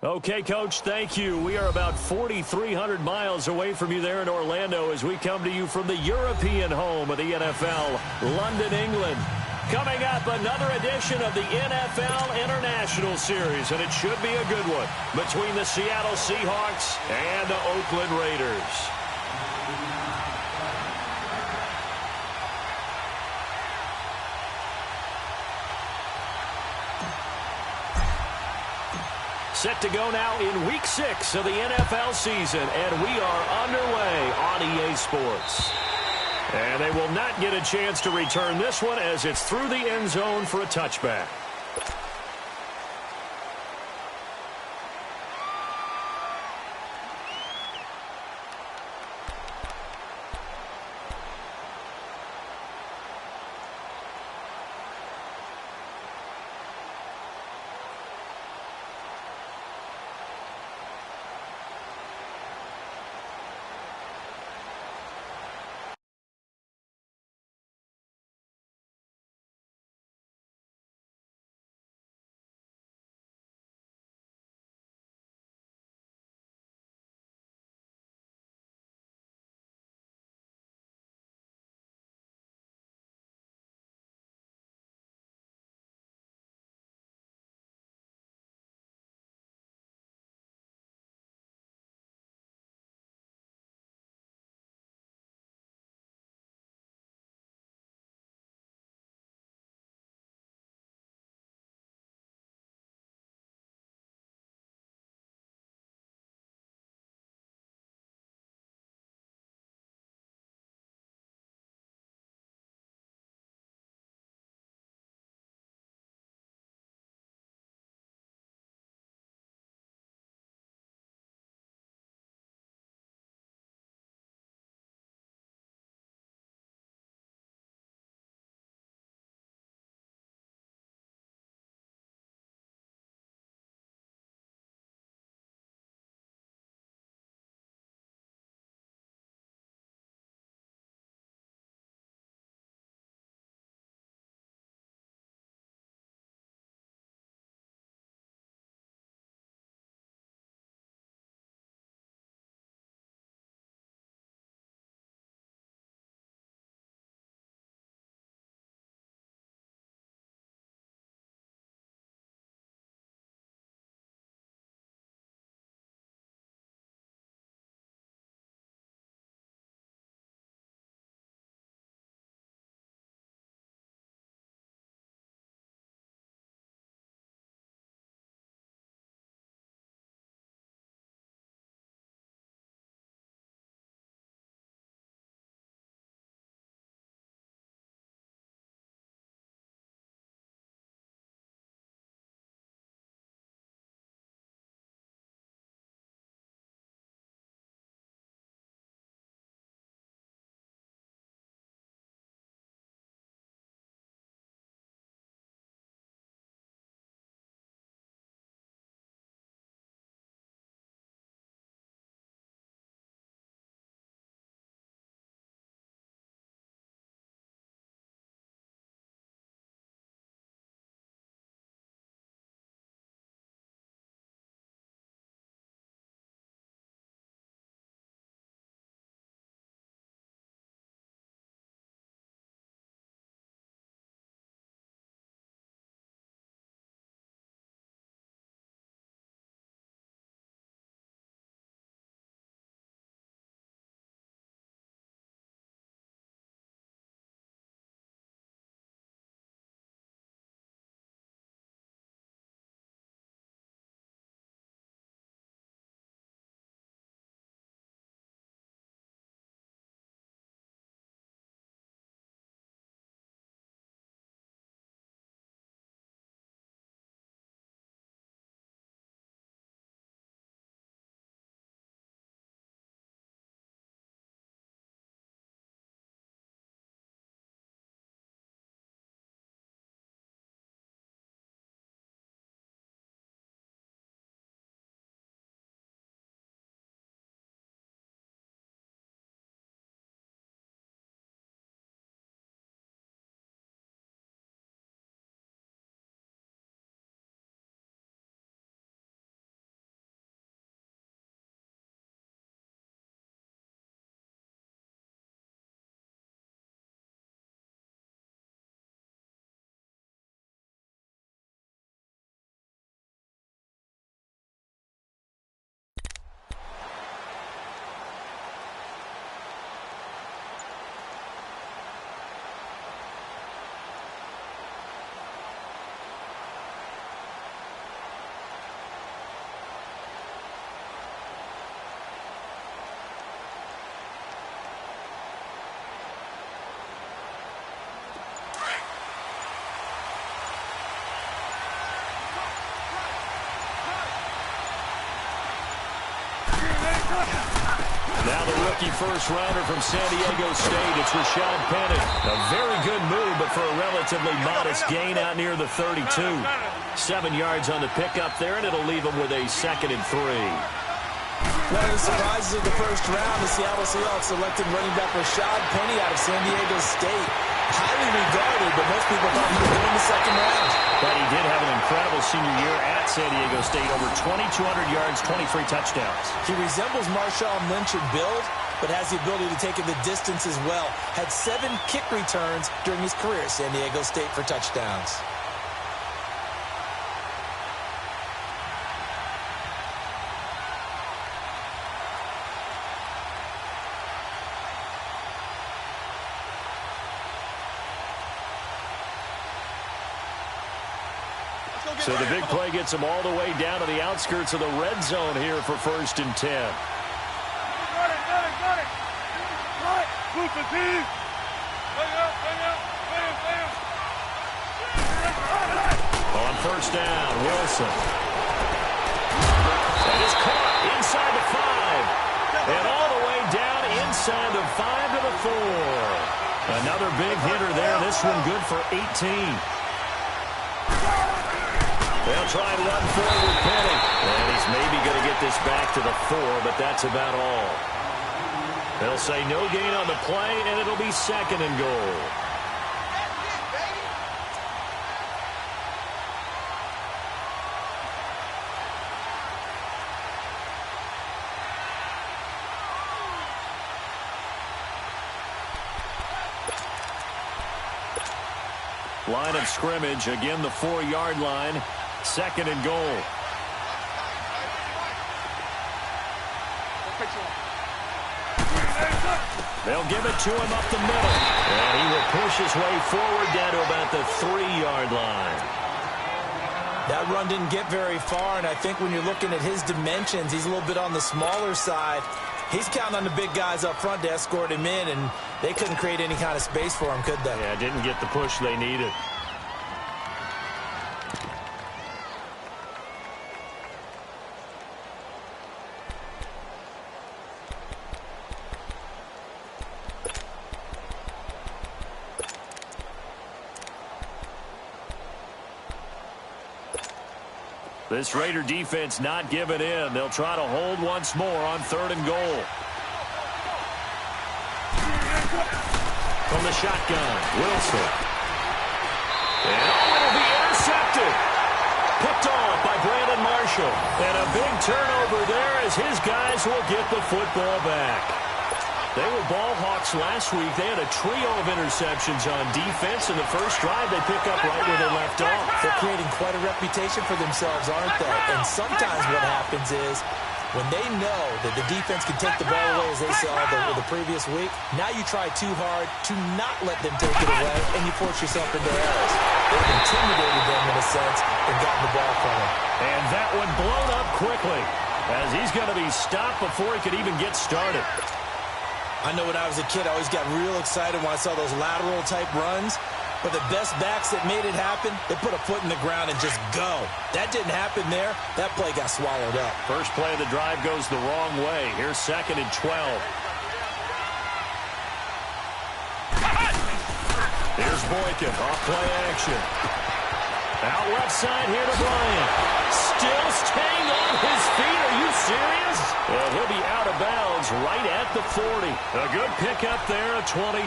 Okay, Coach, thank you. We are about 4,300 miles away from you there in Orlando as we come to you from the European home of the NFL, London, England. Coming up, another edition of the NFL International Series, and it should be a good one between the Seattle Seahawks and the Oakland Raiders. Set to go now in Week 6 of the NFL season, and we are underway on EA Sports. And they will not get a chance to return this one as it's through the end zone for a touchback. Now the rookie first-rounder from San Diego State, it's Rashad Penny. A very good move, but for a relatively modest gain out near the 32. 7 yards on the pickup there, and it'll leave him with a 2nd and 3. One of the surprises of the first round, the Seattle Seahawks selected running back Rashad Penny out of San Diego State. Highly regarded, but most people thought he would go in the 2nd round. But he did have an incredible senior year at San Diego State. Over 2,200 yards, 23 touchdowns. He resembles Marshawn Lynch in build, but has the ability to take it the distance as well. Had 7 kick returns during his career at San Diego State for touchdowns. So the big play gets him all the way down to the outskirts of the red zone here for 1st and 10. On 1st down, Wilson. That is caught inside the 5. And all the way down inside the 5 to the 4. Another big hitter there. This one good for 18. They'll try and run forward with Penny. And he's maybe going to get this back to the 4, but that's about all. They'll say no gain on the play, and it'll be 2nd and goal. Line of scrimmage, again the 4-yard line. 2nd and goal. They'll give it to him up the middle. And he will push his way forward down to about the 3-yard line. That run didn't get very far, and I think when you're looking at his dimensions, he's a little bit on the smaller side. He's counting on the big guys up front to escort him in, and they couldn't create any kind of space for him, could they? Yeah, didn't get the push they needed. This Raider defense not giving in. They'll try to hold once more on 3rd and goal. From the shotgun, Wilson. And it'll be intercepted. Picked off by Brandon Marshall. And a big turnover there as his guys will get the football back. They were ball hawks last week. They had a trio of interceptions on defense. In the first drive, they pick up right where they left off. They're creating quite a reputation for themselves, aren't they? And sometimes what happens is when they know that the defense can take the ball away, as they saw the previous week, now you try too hard to not let them take it away, and you force yourself into errors. They've intimidated them in a sense and gotten the ball from them. And that one blown up quickly as he's going to be stopped before he could even get started. I know when I was a kid, I always got real excited when I saw those lateral-type runs. But the best backs that made it happen, they put a foot in the ground and just go. That didn't happen there. That play got swallowed up. First play of the drive goes the wrong way. Here's 2nd and 12. Here's Boykin, off play action. Out left side here to Bryant. Still staying on his feet. Are you serious? And he'll be out of bounds right at the 40. A good pickup there at 22.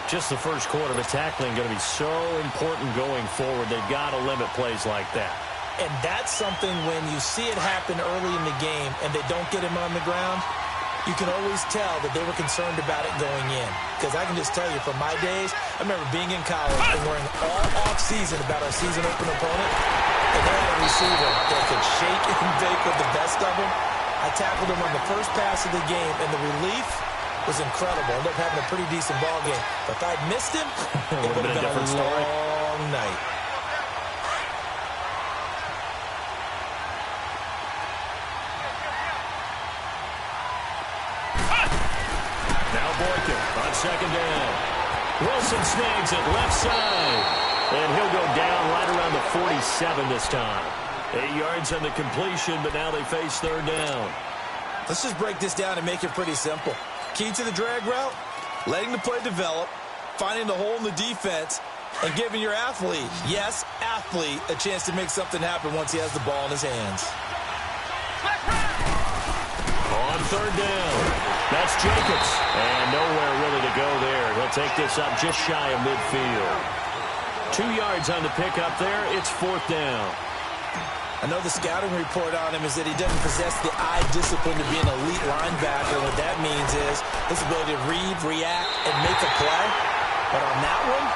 Just the first quarter of the tackling going to be so important going forward. They've got to limit plays like that. And that's something when you see it happen early in the game and they don't get him on the ground, you can always tell that they were concerned about it going in. Because I can just tell you from my days, I remember being in college and worrying all off-season about our season opener opponent. And they had a receiver that could shake and bake with the best of them. I tackled him on the first pass of the game, and the relief was incredible. Ended up having a pretty decent ball game. But if I'd missed him, it would have been a long night. Now Boykin on 2nd down. Wilson snags it left side. And he'll go down right around the 47 this time. 8 yards on the completion, but now they face 3rd down. Let's just break this down and make it pretty simple. Key to the drag route, letting the play develop, finding the hole in the defense, and giving your athlete, yes, athlete, a chance to make something happen once he has the ball in his hands. On third down, that's Jacobs. And nowhere really to go there. He'll take this up just shy of midfield. 2 yards on the pickup there. It's fourth down. I know the scouting report on him is that he doesn't possess the eye discipline to be an elite linebacker. What that means is his ability to read, react, and make a play. But on that one,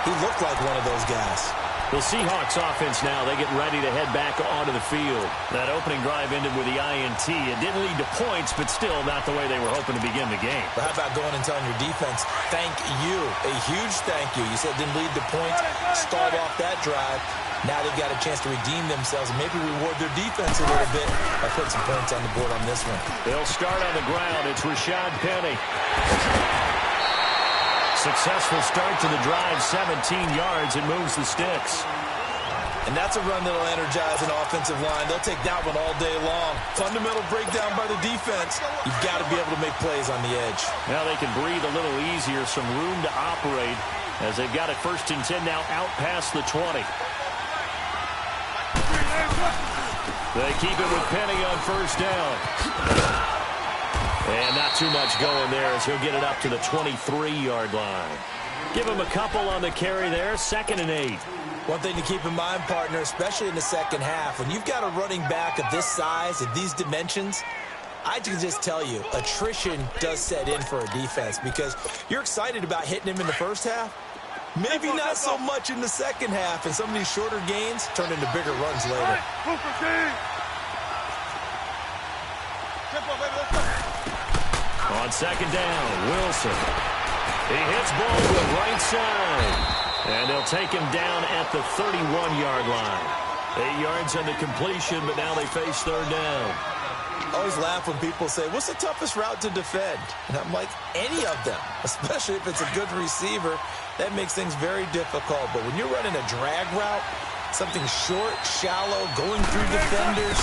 he looked like one of those guys. The Seahawks offense now, they get ready to head back onto the field. That opening drive ended with the INT. It didn't lead to points, but still not the way they were hoping to begin the game. But how about going and telling your defense, thank you, a huge thank you. You said it didn't lead to points, stalled off that drive. Now they've got a chance to redeem themselves and maybe reward their defense a little bit by putting some points on the board on this one. They'll start on the ground. It's Rashad Penny. Successful start to the drive, 17 yards, and moves the sticks. And that's a run that'll energize an offensive line. They'll take that one all day long. Fundamental breakdown by the defense. You've got to be able to make plays on the edge. Now they can breathe a little easier, some room to operate as they've got it 1st and 10 now out past the 20. They keep it with Penny on 1st down. And not too much going there as he'll get it up to the 23-yard line. Give him a couple on the carry there, 2nd and 8. One thing to keep in mind, partner, especially in the second half, when you've got a running back of this size, of these dimensions, I can just tell you, attrition does set in for a defense because you're excited about hitting him in the first half. Maybe not so much in the second half, and some of these shorter gains turn into bigger runs later. On 2nd down, Wilson. He hits Baldwin right side. And they'll take him down at the 31-yard line. 8 yards on the completion, but now they face 3rd down. I always laugh when people say, what's the toughest route to defend? And I'm like, any of them, especially if it's a good receiver. That makes things very difficult. But when you're running a drag route, something short, shallow, going through defenders,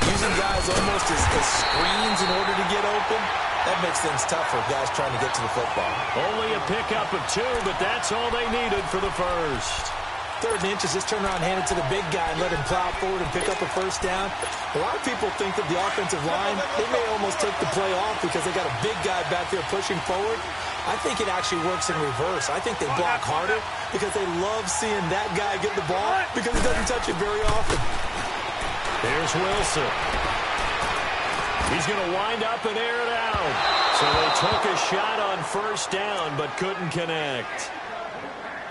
using guys almost as screens in order to get open, that makes things tough for guys trying to get to the football. Only a pickup of 2, but that's all they needed for the first. 3rd and inches, just turn around, hand it to the big guy, and let him plow forward and pick up a 1st down. A lot of people think that the offensive line, they may almost take the play off because they got a big guy back there pushing forward. I think it actually works in reverse. I think they block harder because they love seeing that guy get the ball because he doesn't touch it very often. There's Wilson. He's going to wind up and air it out. So they took a shot on 1st down but couldn't connect.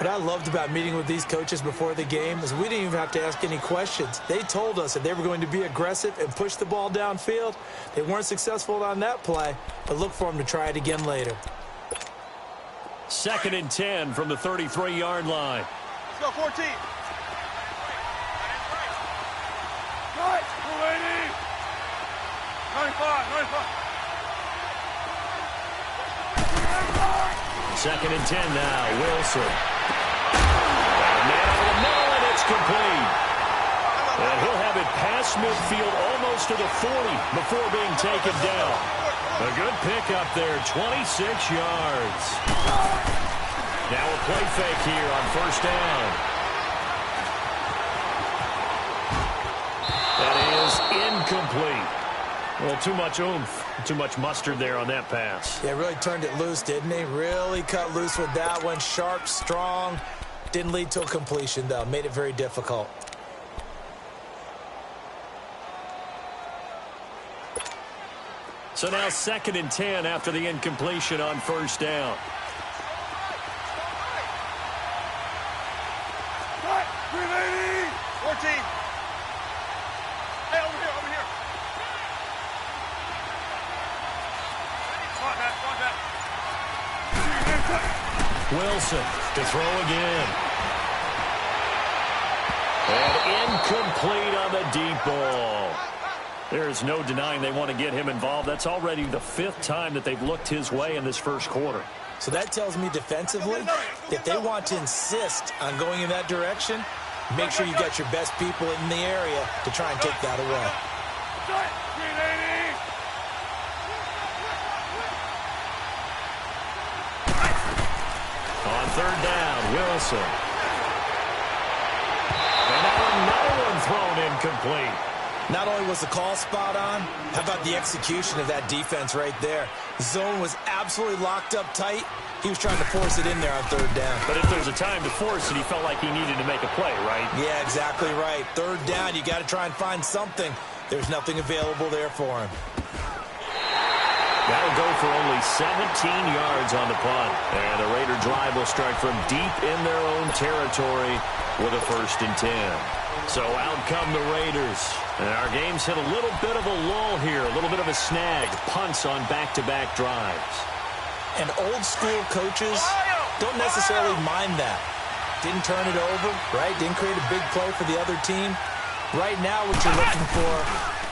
What I loved about meeting with these coaches before the game is we didn't even have to ask any questions. They told us that they were going to be aggressive and push the ball downfield. They weren't successful on that play, but look for them to try it again later. 2nd and 10 from the 33-yard line. Let's go, 14. Right, 280. 95, 95. 2nd and 10 now, Wilson. And man over the middle, and it's complete. And he'll have it past midfield almost to the 40 before being taken down. A good pickup there, 26 yards. Now a play fake here on 1st down. That is incomplete. Well, too much oomph, too much mustard there on that pass. Yeah, really turned it loose, didn't he? Really cut loose with that one. Sharp, strong. Didn't lead to a completion, though. Made it very difficult. So now 2nd and 10 after the incompletion on 1st down. Cut, 380. 14. Hey, over here, over here. Wilson to throw again. And incomplete on the deep ball. There's no denying they want to get him involved. That's already the 5th time that they've looked his way in this first quarter. So that tells me defensively, if they want to insist on going in that direction, make sure you got your best people in the area to try and take that away. third down, Wilson. And now another one thrown incomplete. Not only was the call spot on, how about the execution of that defense right there? Zone was absolutely locked up tight. He was trying to force it in there on third down. But if there's a time to force it, he felt like he needed to make a play, right? Yeah, exactly right. Third down, you got to try and find something. There's nothing available there for him. That'll go for only 17 yards on the punt. And the Raider drive will start from deep in their own territory with a 1st and 10. So out come the Raiders. And our game's hit a little bit of a lull here, a little bit of a snag. Punts on back-to-back drives. And old-school coaches don't necessarily mind that. Didn't turn it over, right? Didn't create a big play for the other team. Right now what you're looking for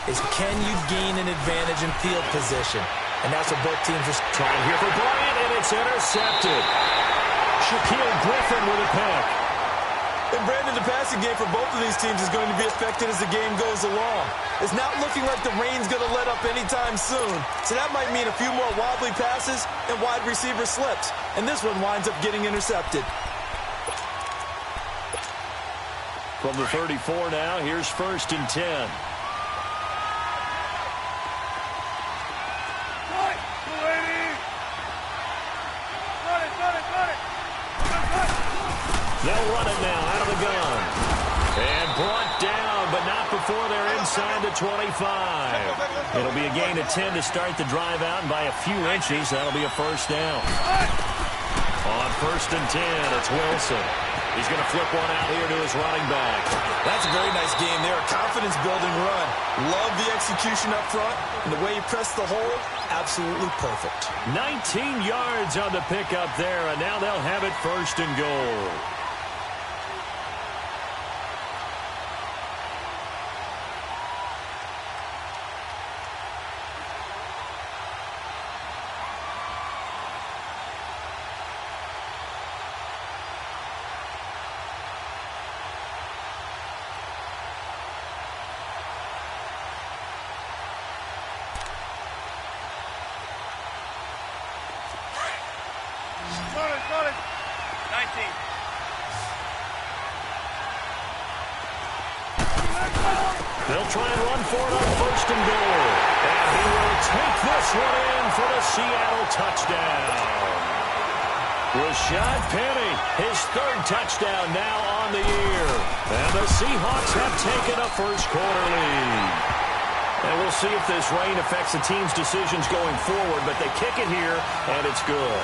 is can you gain an advantage in field position? And that's what both teams are trying here for Bryant, and it's intercepted. Shaquille Griffin with a pick. And Brandon, the passing game for both of these teams is going to be affected as the game goes along. It's not looking like the rain's going to let up anytime soon. So that might mean a few more wobbly passes and wide receiver slips. And this one winds up getting intercepted. From the 34 now, here's 1st and 10. They'll run it now out of the gun. And brought down, but not before they're inside the 25. It'll be a gain of 10 to start the drive out, and by a few inches, that'll be a 1st down. On 1st and 10, it's Wilson. He's going to flip one out here to his running back. That's a very nice game there, a confidence-building run. Love the execution up front, and the way he pressed the hole, absolutely perfect. 19 yards on the pickup there, and now they'll have it 1st and goal. Got it. 19. They'll try and run for it on 1st and goal. And he will take this one in for the Seattle touchdown. Rashad Penny, his 3rd touchdown now on the year. And the Seahawks have taken a first-quarter lead. And we'll see if this rain affects the team's decisions going forward, but they kick it here, and it's good.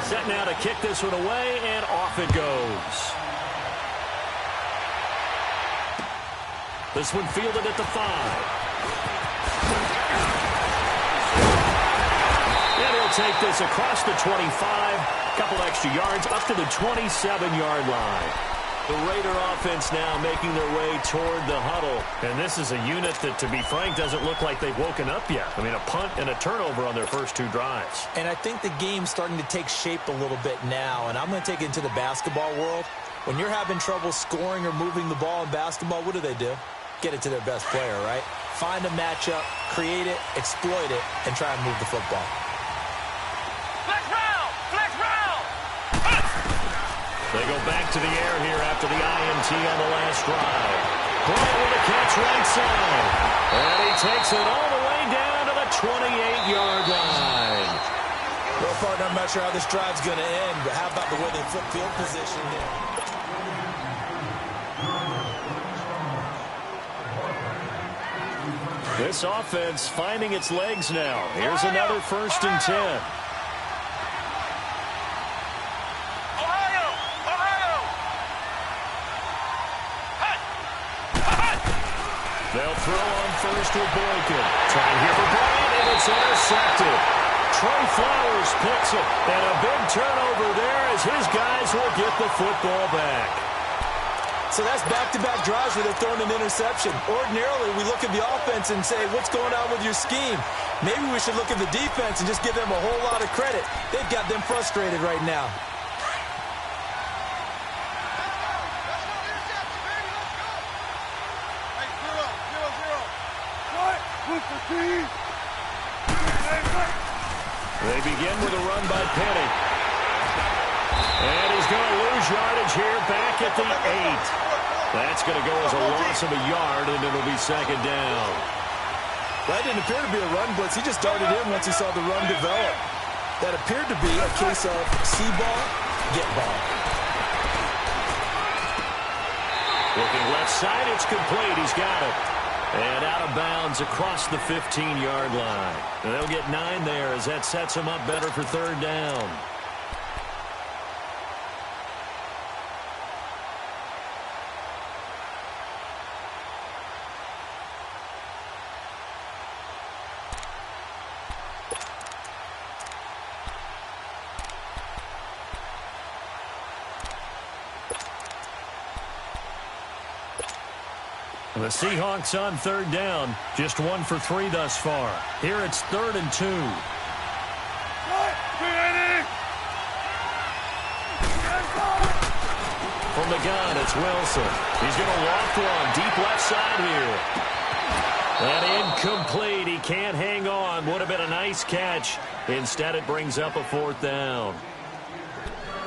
Set now to kick this one away, and off it goes. This one fielded at the 5. And he'll take this across the 25. Couple extra yards up to the 27-yard line. The Raider offense now making their way toward the huddle. And this is a unit that, to be frank, doesn't look like they've woken up yet. I mean, a punt and a turnover on their first 2 drives. And I think the game's starting to take shape a little bit now. And I'm going to take it into the basketball world. When you're having trouble scoring or moving the ball in basketball, what do? Get it to their best player, right? Find a matchup, create it, exploit it, and try and move the football. Flex round! Flex round! They go back to the air here after the INT on the last drive. Bryant with a catch right side. And he takes it all the way down to the 28-yard line. Well, partner, I'm not sure how this drive's going to end, but how about the way they flip field position there? This offense finding its legs now. Here's another 1st and 10. They'll throw on 1st with Boykin. Trying here for Bryant, and it's intercepted. Trey Flowers picks it, and a big turnover there as his guys will get the football back. So that's back-to-back drives where they're throwing an interception. Ordinarily, we look at the offense and say, what's going on with your scheme? Maybe we should look at the defense and just give them a whole lot of credit. They've got them frustrated right now. They begin with a run by Penny. And he's going to lose yardage here back at the 8. That's going to go as a loss of a yard, and it'll be second down. That didn't appear to be a run blitz. He just darted in once he saw the run develop. That appeared to be a case of see ball, get ball. Looking left side, it's complete. He's got it. And out of bounds across the 15-yard line. And they'll get 9 there as that sets them up better for third down. The Seahawks on third down. Just 1 for 3 thus far. Here it's 3rd and 2. From the gun, it's Wilson. He's going to walk one. Deep left side here. And incomplete. He can't hang on. Would have been a nice catch. Instead, it brings up a 4th down.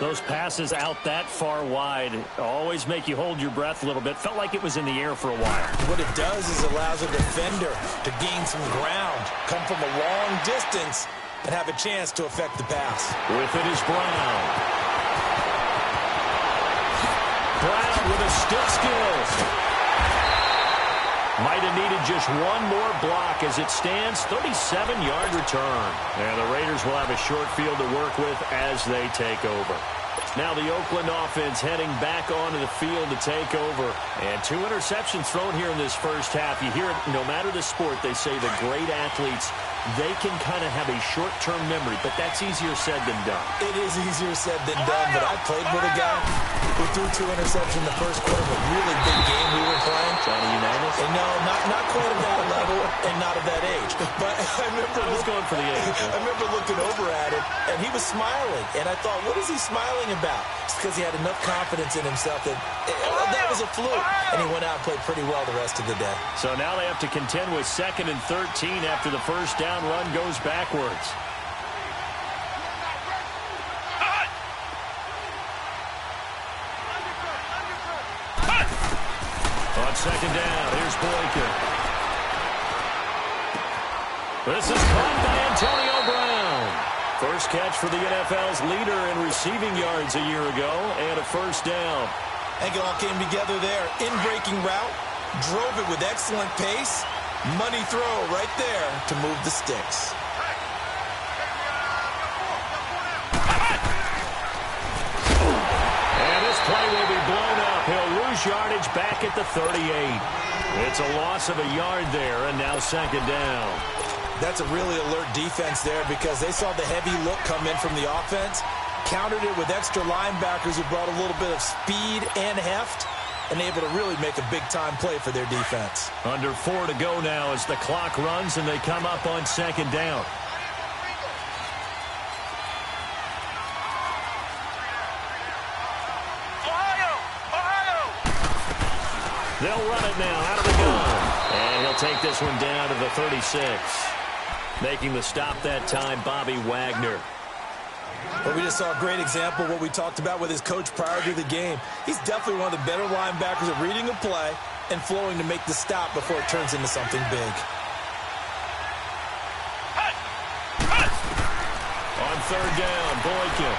Those passes out that far wide always make you hold your breath a little bit. Felt like it was in the air for a while. What it does is allows a defender to gain some ground, come from a long distance, and have a chance to affect the pass. With it is Brown. Brown with a stiff skills. Might have needed just one more block as it stands. 37-yard return. And the Raiders will have a short field to work with as they take over. Now the Oakland offense heading back onto the field to take over. And 2 interceptions thrown here in this first half. You hear it no matter the sport, they say the great athletes, they can kind of have a short-term memory, but that's easier said than done. It is easier said than done, but I played with a guy who threw 2 interceptions in the first quarter of a really big game we were playing. Johnny Unitas? And no, not quite at that level and not at that age. But I remember I was going for the age. I remember looking over at him, and he was smiling. And I thought, what is he smiling about? It's because he had enough confidence in himself that that was a fluke. And he went out and played pretty well the rest of the day. So now they have to contend with 2nd and 13 after the first down run goes backwards. On 2nd down, here's Boykin. This is caught by Antonio Brown. First catch for the NFL's leader in receiving yards a year ago, and a first down. I think it all came together there. In-breaking route, drove it with excellent pace. Money throw right there to move the sticks. And this play will be blown up. He'll lose yardage back at the 38. It's a loss of a yard there, and now 2nd down. That's a really alert defense there because they saw the heavy look come in from the offense, countered it with extra linebackers who brought a little bit of speed and heft, and able to really make a big-time play for their defense. Under 4 to go now as the clock runs and they come up on 2nd down. They'll run it now out of the gun. And he'll take this one down to the 36. Making the stop that time, Bobby Wagner. But we just saw a great example of what we talked about with his coach prior to the game. He's definitely one of the better linebackers at reading a play and flowing to make the stop before it turns into something big. On 3rd down, Boykin.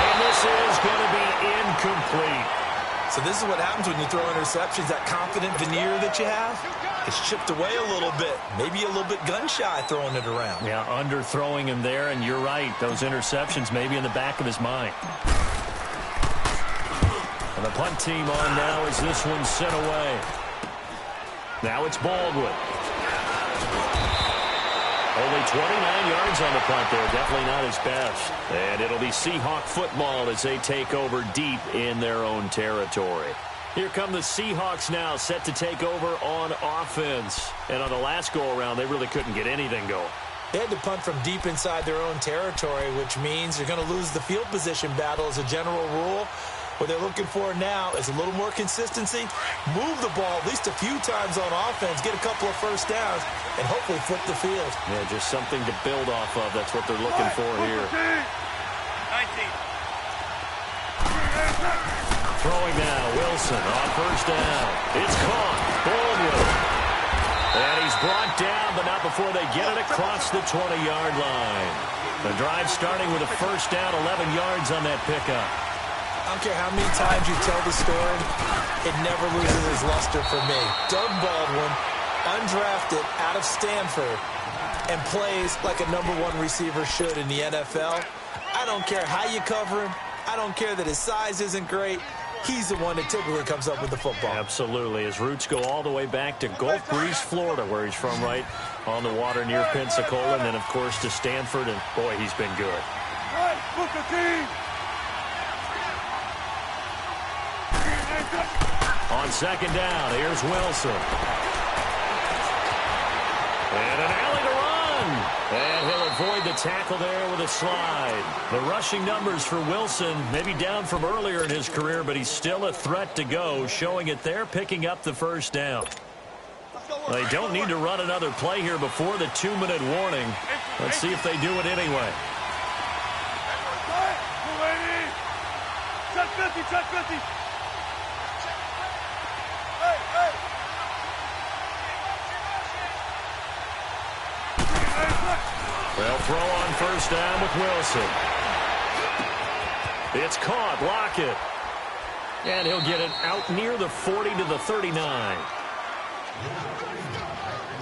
And this is going to be incomplete. So this is what happens when you throw interceptions. That confident veneer that you have, it's chipped away a little bit. Maybe a little bit gun-shy throwing it around. Yeah, underthrowing him there, and you're right. Those interceptions maybe in the back of his mind. And the punt team on now as this one's sent away. Now it's Baldwin. Only 29 yards on the punt there. Definitely not his best. And it'll be Seahawk football as they take over deep in their own territory. Here come the Seahawks now, set to take over on offense. And on the last go-around, they really couldn't get anything going. They had to punt from deep inside their own territory, which means you're going to lose the field position battle as a general rule. What they're looking for now is a little more consistency, move the ball at least a few times on offense, get a couple of first downs, and hopefully flip the field. Yeah, just something to build off of. That's what they're looking for here. 19. Throwing now, Wilson on first down. It's caught. Baldwin. And he's brought down, but not before they get it across the 20-yard line. The drive starting with a first down, 11 yards on that pickup. I don't care how many times you tell the story, it never loses its luster for me. Doug Baldwin, undrafted out of Stanford, and plays like a #1 receiver should in the NFL. I don't care how you cover him. I don't care that his size isn't great. He's the one that typically comes up with the football. Absolutely. His roots go all the way back to Gulf Breeze, Florida, where he's from, right on the water near Pensacola, and then, of course, to Stanford, and, boy, he's been good. On second down, here's Wilson. And an alley to run. And he'll avoid the tackle there with a slide. The rushing numbers for Wilson, maybe down from earlier in his career, but he's still a threat to go, showing it there, picking up the first down. They don't need to run another play here before the 2-minute warning. Let's see if they do it anyway. Check 50, check 50. They'll throw on first down with Wilson. It's caught. Lockett. And he'll get it out near the 40 to the 39.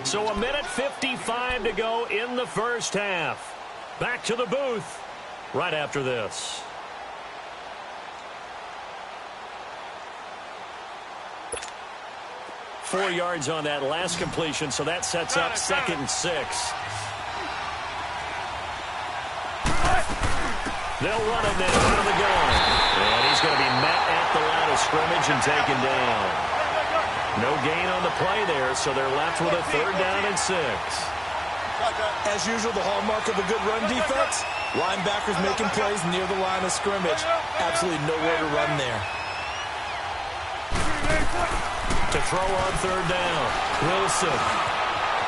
So 1:55 to go in the first half. Back to the booth right after this. Four yards on that last completion, so that sets up 2nd and 6. They'll run it now out of the gun. And he's going to be met at the line of scrimmage and taken down. No gain on the play there, so they're left with a 3rd down and 6. As usual, the hallmark of a good run defense, linebackers making plays near the line of scrimmage. Absolutely nowhere to run there. To throw on 3rd down, Wilson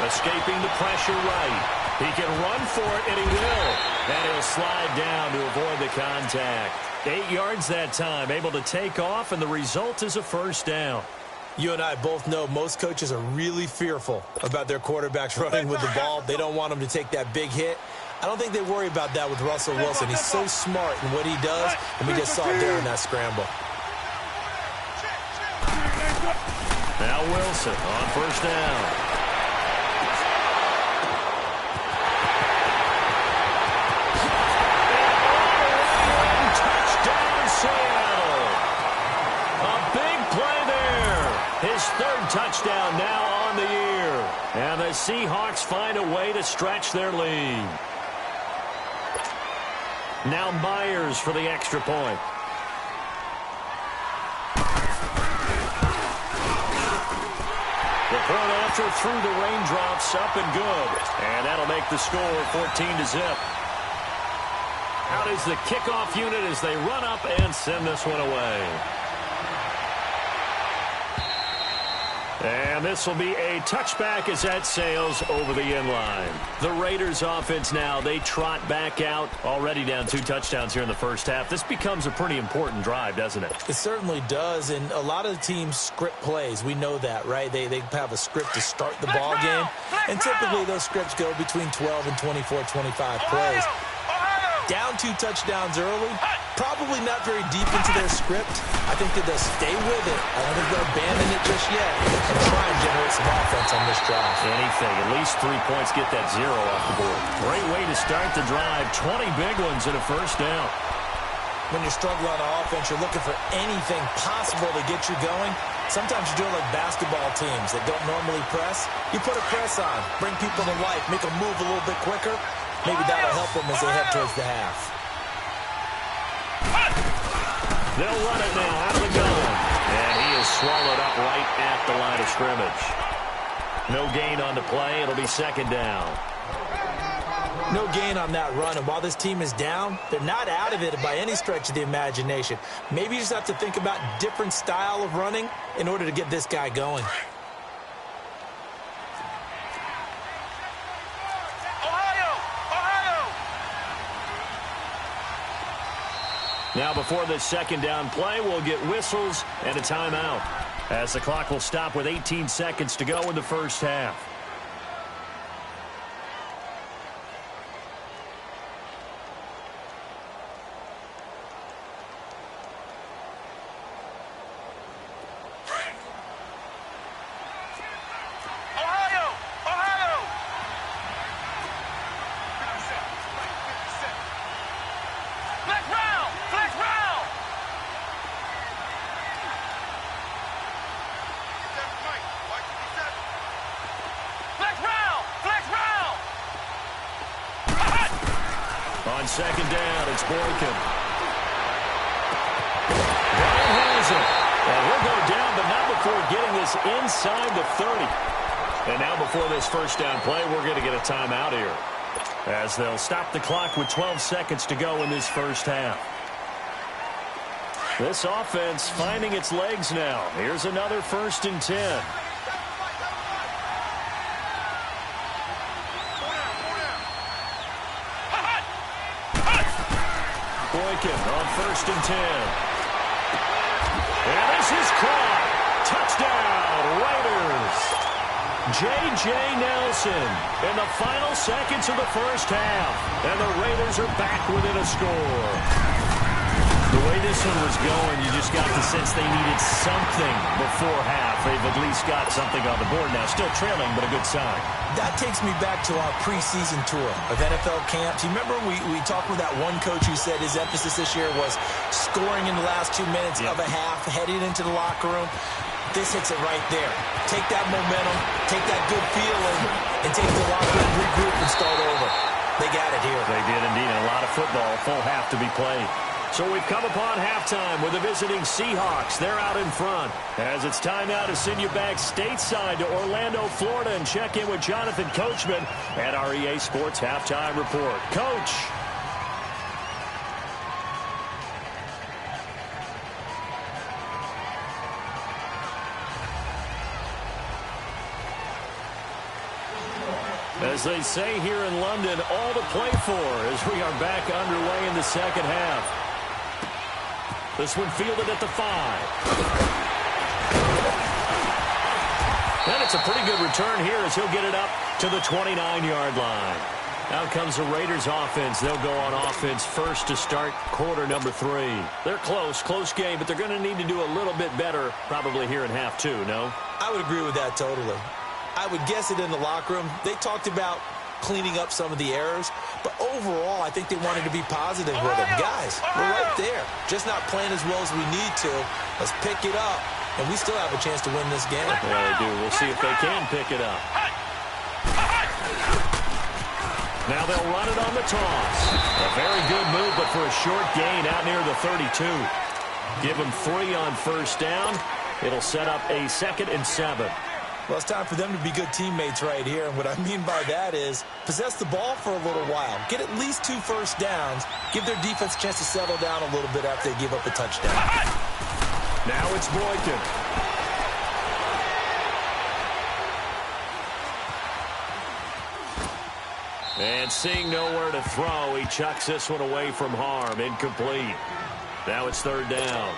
escaping the pressure right. He can run for it, and he will. And he'll slide down to avoid the contact. 8 yards that time, able to take off, and the result is a first down. You and I both know most coaches are really fearful about their quarterbacks running with the ball. They don't want them to take that big hit. I don't think they worry about that with Russell Wilson. He's so smart in what he does, and we just saw it there in that scramble. Now Wilson on first down. Touchdown, Seattle. A big play there. His 3rd touchdown now on the year. And the Seahawks find a way to stretch their lead. Now Myers for the extra point. The point after through the raindrops, up and good. And that'll make the score 14-0. Out is the kickoff unit as they run up and send this one away. And this will be a touchback as that sails over the end line. The Raiders offense now, they trot back out, already down 2 touchdowns here in the first half. This becomes a pretty important drive, doesn't it? It certainly does, and a lot of the teams script plays. We know that, right? They have a script to start the ball game, and typically those scripts go between 12 and 24, 25 plays. Down 2 touchdowns early, probably not very deep into their script. I think that they'll stay with it. I don't think they'll abandon it just yet and try and generate some offense on this drive. Anything, at least 3 points, get that 0 off the board. Great way to start the drive. 20 big ones and a first down. When you're struggling on offense, you're looking for anything possible to get you going. Sometimes you do it like basketball teams that don't normally press. You put a press on, bring people to life, make them move a little bit quicker. Maybe that'll help them as they head towards the half. They'll run it now out of the gun. And he is swallowed up right at the line of scrimmage. No gain on the play. It'll be 2nd down. No gain on that run, and while this team is down, they're not out of it by any stretch of the imagination. Maybe you just have to think about different style of running in order to get this guy going. Now before this second down play, we'll get whistles and a timeout, as the clock will stop with 18 seconds to go in the first half. On second down, it's Boykin. That has it. And he'll go down, but not before getting this inside the 30. And now before this first down play, we're going to get a timeout here, as they'll stop the clock with 12 seconds to go in this first half. This offense finding its legs now. Here's another 1st and 10. Boykin on 1st and 10. And this is caught. Touchdown, Raiders. J.J. Nelson in the final seconds of the first half. And the Raiders are back within a score. The way this one was going, you just got the sense they needed something before half. They've at least got something on the board now. Still trailing, but a good sign. That takes me back to our preseason tour of NFL camps. You remember we talked with that one coach who said his emphasis this year was scoring in the last 2 minutes of a half, heading into the locker room. This hits it right there. Take that momentum, take that good feeling, and take the locker room, regroup, and start over. They got it here. They did indeed. A lot of football, full half to be played. So we've come upon halftime with the visiting Seahawks. They're out in front. As it's time now to send you back stateside to Orlando, Florida, and check in with Jonathan Coachman at our EA Sports Halftime Report. Coach. As they say here in London, all to play for as we are back underway in the second half. This one fielded at the 5. And it's a pretty good return here as he'll get it up to the 29-yard line. Out comes the Raiders offense. They'll go on offense first to start quarter number 3. They're close game, but they're going to need to do a little bit better probably here in half 2, no? I would agree with that totally. I would guess it in the locker room. They talked about cleaning up some of the errors, but overall, I think they wanted to be positive with them. Guys, we're right there. Just not playing as well as we need to. Let's pick it up, and we still have a chance to win this game. Yeah, they do. We'll see if they can pick it up. Now they'll run it on the toss. A very good move, but for a short gain out near the 32. Give them 3 on first down. It'll set up a 2nd and 7. Well, it's time for them to be good teammates right here. And what I mean by that is possess the ball for a little while. Get at least 2 first downs. Give their defense a chance to settle down a little bit after they give up a touchdown. Now it's Boykin. And seeing nowhere to throw, he chucks this one away from harm. Incomplete. Now it's 3rd down.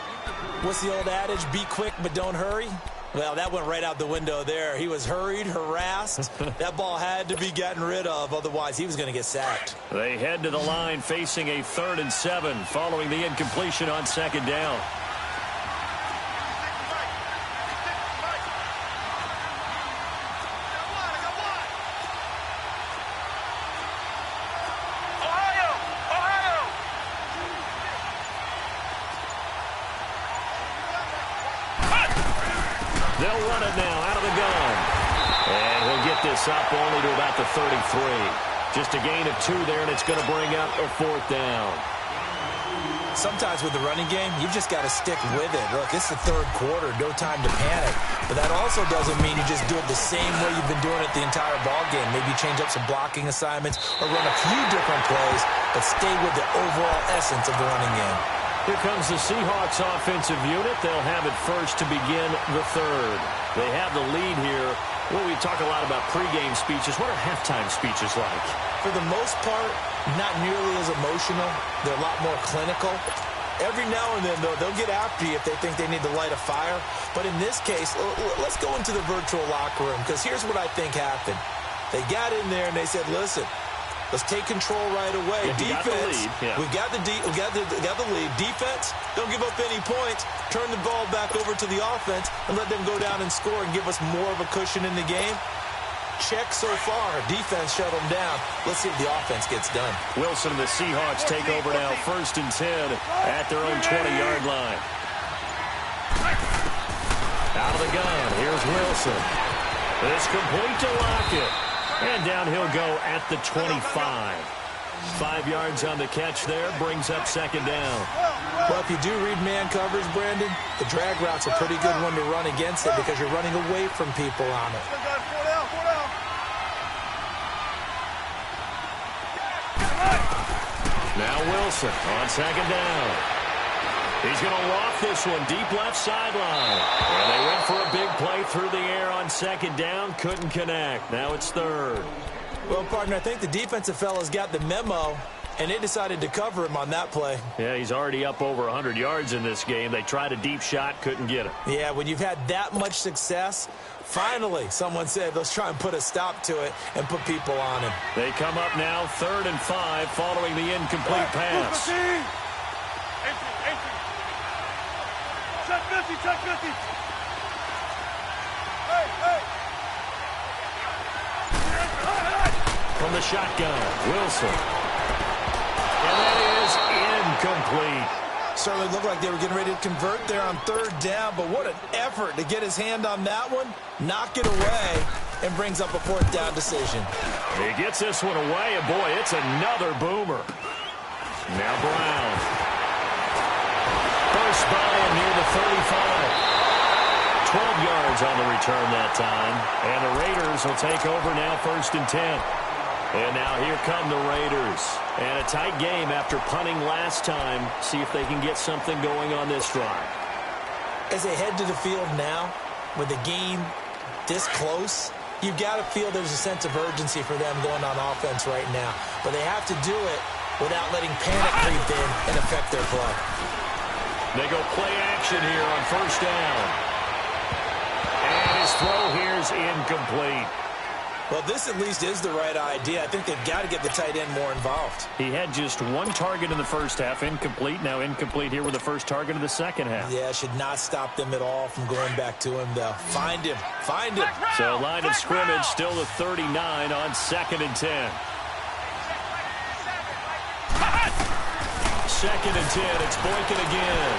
What's the old adage? Be quick, but don't hurry. Well, that went right out the window there. He was hurried, harassed. That ball had to be gotten rid of, otherwise he was going to get sacked. They head to the line facing a 3rd and 7 following the incompletion on 2nd down. They'll run it now out of the gun. And he'll get this up only to about the 33. Just a gain of 2 there, and it's going to bring up a 4th down. Sometimes with the running game, you've just got to stick with it. Look, it's the third quarter, no time to panic. But that also doesn't mean you just do it the same way you've been doing it the entire ball game. Maybe change up some blocking assignments or run a few different plays, but stay with the overall essence of the running game. Here comes the Seahawks offensive unit. They'll have it first to begin the third. They have the lead here. Well, we talk a lot about pregame speeches. What are halftime speeches like? For the most part, not nearly as emotional. They're a lot more clinical. Every now and then, though, they'll get after you if they think they need to light a fire. But in this case, let's go into the virtual locker room, because here's what I think happened. They got in there and they said, listen, let's take control right away. Yeah, defense, we've got the lead. Defense, don't give up any points. Turn the ball back over to the offense and let them go down and score and give us more of a cushion in the game. Check so far. Defense shut them down. Let's see if the offense gets done. Wilson and the Seahawks take over now, 1st and 10 at their own 20-yard line. Out of the gun, here's Wilson. It's complete to Lockett. And down he'll go at the 25. 5 yards on the catch there, brings up 2nd down. Well, if you do read man coverage, Brandon, the drag route's a pretty good one to run against it because you're running away from people on it. Now Wilson on 2nd down. He's going to loft this one deep left sideline. And they went for a big play through the air on 2nd down. Couldn't connect. Now it's 3rd. Well, partner, I think the defensive fellas got the memo, and they decided to cover him on that play. Yeah, he's already up over 100 yards in this game. They tried a deep shot, couldn't get it. Yeah, when you've had that much success, finally someone said, let's try and put a stop to it and put people on him. They come up now 3rd and 5 following the incomplete pass. Check 50, check 50. Hey. From the shotgun, Wilson. And that is incomplete. Certainly looked like they were getting ready to convert there on 3rd down, but what an effort to get his hand on that one, knock it away, and brings up a 4th down decision. He gets this one away, and boy, it's another boomer. Now Brown. First by him near the 35. 12 yards on the return that time. And the Raiders will take over now 1st and 10. And now here come the Raiders. And a tight game after punting last time. See if they can get something going on this drive. As they head to the field now, with the game this close, you've got to feel there's a sense of urgency for them going on offense right now. But they have to do it without letting panic creep in and affect their play. They go play action here on 1st down. And his throw here is incomplete. Well, this at least is the right idea. I think they've got to get the tight end more involved. He had just 1 target in the first half, incomplete. Now incomplete here with the first target of the second half. Yeah, should not stop them at all from going back to him, though. Find him. So line of scrimmage still the 39 on 2nd and 10. 2nd and 10. It's Boykin again.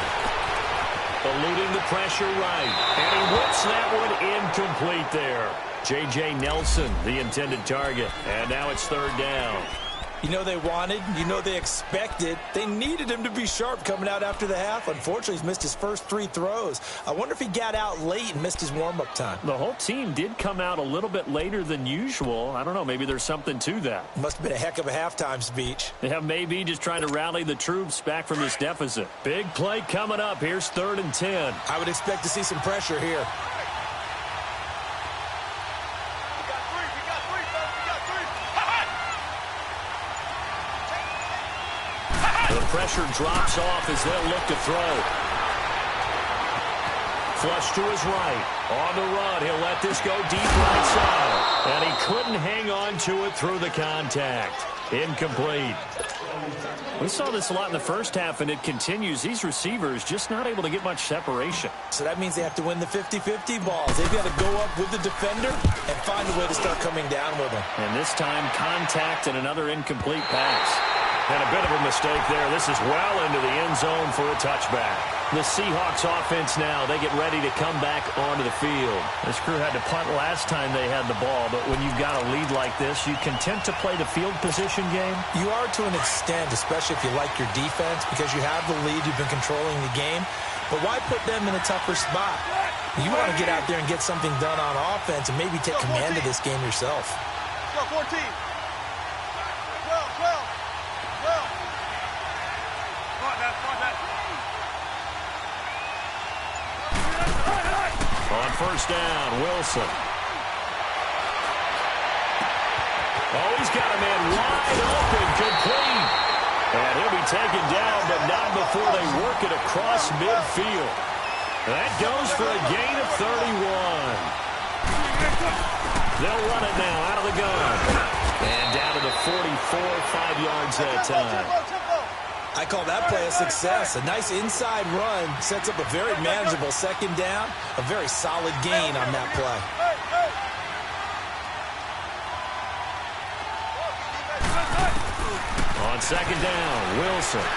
Eluding the pressure right. And he whips that one incomplete there. J.J. Nelson, the intended target. And now it's 3rd down. You know they wanted, you know they expected. They needed him to be sharp coming out after the half. Unfortunately, he's missed his first 3 throws. I wonder if he got out late and missed his warm-up time. The whole team did come out a little bit later than usual. I don't know, maybe there's something to that. Must have been a heck of a halftime speech. Yeah, maybe just trying to rally the troops back from this deficit. Big play coming up. Here's 3rd and 10. I would expect to see some pressure here. The pressure drops off as they'll look to throw. Flush to his right. On the run, he'll let this go deep right side. And he couldn't hang on to it through the contact. Incomplete. We saw this a lot in the first half, and it continues. These receivers just not able to get much separation. So that means they have to win the 50-50 balls. They've got to go up with the defender and find a way to start coming down with them. And this time, contact and another incomplete pass. And a bit of a mistake there. This is well into the end zone for a touchback. The Seahawks offense now, they get ready to come back onto the field. This crew had to punt last time they had the ball, but when you've got a lead like this, you content to play the field position game? You are to an extent, especially if you like your defense, because you have the lead, you've been controlling the game. But why put them in a tougher spot? You want to get out there and get something done on offense and maybe take command of this game yourself. Go, 14. 12. On first down, Wilson. Oh, he's got a man wide open, complete. And he'll be taken down, but not before they work it across midfield. That goes for a gain of 31. They'll run it now out of the gun. And down to the 44, 5 yards that time. I call that play a success. A nice inside run sets up a very manageable second down. A very solid gain on that play. On second down, Wilson.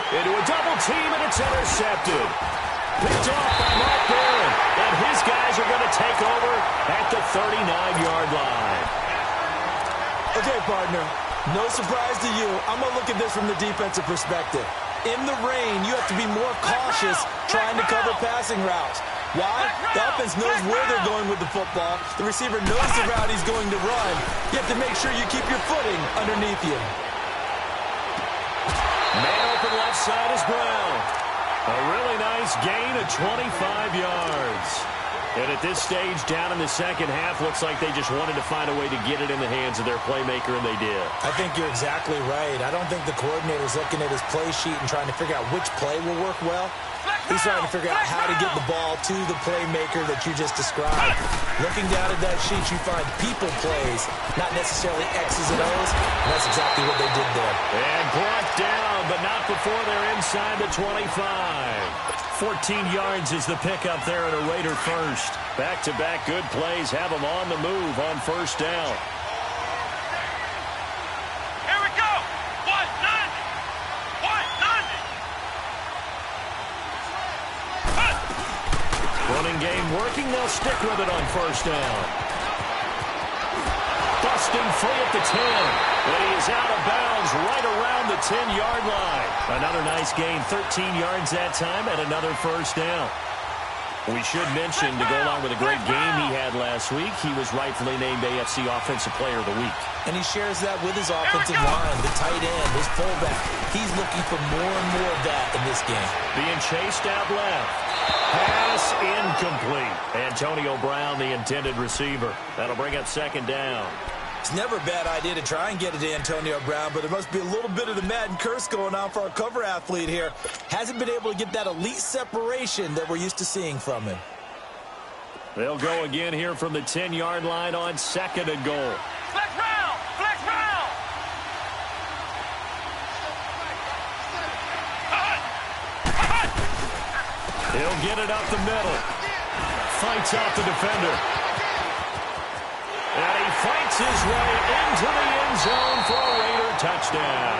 Into a double team, and it's intercepted. Picked off by Mark Barron. And his guys are going to take over at the 39-yard line. Okay, partner. No surprise to you. I'm going to look at this from the defensive perspective. In the rain, you have to be more cautious trying to cover passing routes. Why? The offense knows where they're going with the football. The receiver knows the route he's going to run. You have to make sure you keep your footing underneath you. Man open left side is Brown. A really nice gain of 25 yards. And at this stage, down in the second half, looks like they just wanted to find a way to get it in the hands of their playmaker, and they did. I think you're exactly right. I don't think the coordinator's looking at his play sheet and trying to figure out which play will work well. He's trying to figure out how to get the ball to the playmaker that you just described. Looking down at that sheet, you find people plays, not necessarily X's and O's. And that's exactly what they did there. And brought down, but not before they're inside the 25. 14 yards is the pickup there at a Raider first. Back-to-back good plays have them on the move on first down. Here we go. 190. Running game working. They'll stick with it on first down. Busting free at the 10. But he is out of bounds right around the 10-yard line. Another nice gain, 13 yards that time, and another first down. We should mention, to go along with a great game he had last week, he was rightfully named AFC Offensive Player of the Week. And he shares that with his offensive line, the tight end, his fullback. He's looking for more and more of that in this game. Being chased out left. Pass incomplete. Antonio Brown, the intended receiver. That'll bring up second down. It's never a bad idea to try and get it to Antonio Brown, but there must be a little bit of the Madden curse going on for our cover athlete here. Hasn't been able to get that elite separation that we're used to seeing from him. They'll go again here from the 10-yard line on second and goal. Flex round. Flex round. He'll get it up the middle. Fights off the defender. And he fights his way into the end zone for a Raider touchdown.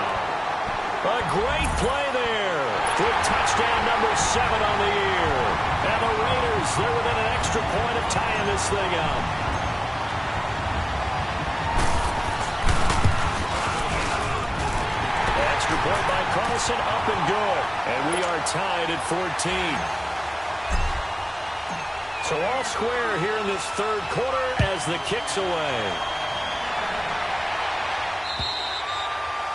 A great play there with touchdown number 7 on the year. And the Raiders, they're within an extra point of tying this thing up. Extra point by Carlson, up and good. And we are tied at 14. So all square here in this third quarter as the kick's away.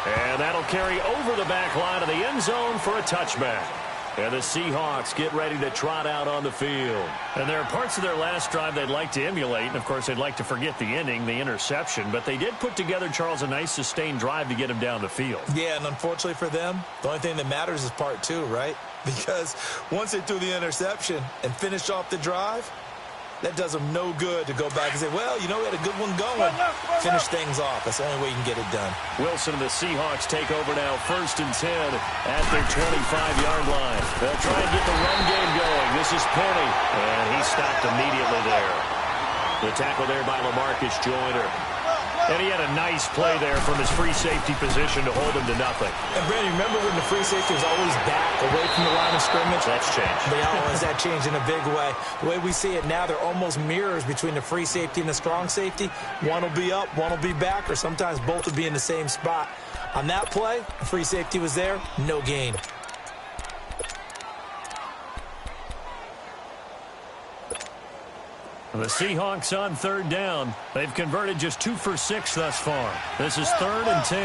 And that'll carry over the back line of the end zone for a touchback. And the Seahawks get ready to trot out on the field. And there are parts of their last drive they'd like to emulate. And, of course, they'd like to forget the ending, the interception. But they did put together, Charles, a nice sustained drive to get him down the field. Yeah, and unfortunately for them, the only thing that matters is part 2, right? Because once they threw the interception and finished off the drive, that does them no good to go back and say, well, you know, we had a good one going. Finish things off. That's the only way you can get it done. Wilson and the Seahawks take over now, 1st and 10 at their 25-yard line. They'll try and get the run game going. This is Penny, and he stopped immediately there. The tackle there by LaMarcus Joyner. And he had a nice play there from his free safety position to hold him to nothing. And, Brandon, remember when the free safety was always back away from the line of scrimmage? That's changed. That changed in a big way. The way we see it now, they're almost mirrors between the free safety and the strong safety. One will be up, one will be back, or sometimes both will be in the same spot. On that play, the free safety was there, no gain. The Seahawks on third down. They've converted just 2 for 6 thus far. This is 3rd and 10.